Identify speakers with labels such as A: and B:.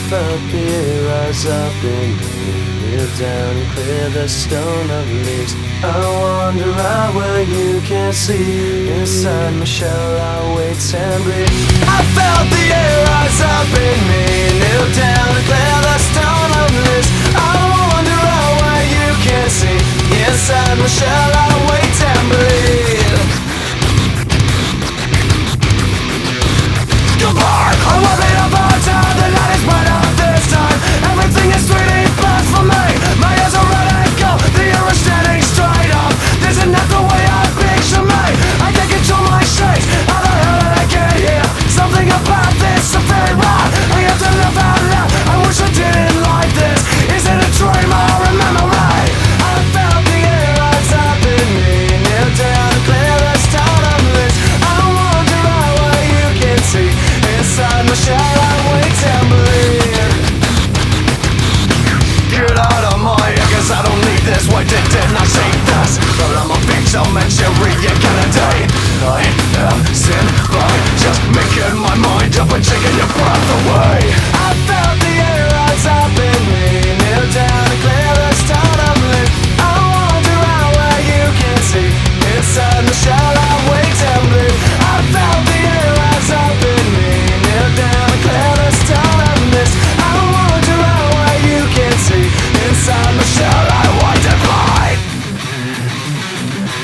A: felt the air rise up in me. Kneel down and clear the stone of leaves. I wander out where you can't see. Inside my shell I wait and bleed. I felt the air rise up in me. Kneel down and clear the stone of leaves. I wander out where you can't see. Inside my shell I wait and bleed. Goodbye! I won't be up all time. The night is bright out this time. Everything is 3D plus for me. My ears are red and gold. The air is standing straight up. This is not the way I picture me. I can't control my shakes. How the hell did I get here? Something about this is very wrong. I have to live out loud. I wish I didn't like this. Is it a dream or a memory? I felt the air rise up in me. Kneel down and clear the stone of this. I wander out where you can see. Inside my shell I wait and bleed. Get out of my ear, cause I don't need this. Why didn't I say this? But I'm a bitch, I'll mention reincarnate. I am sin by just making my mind up and taking your breath away. I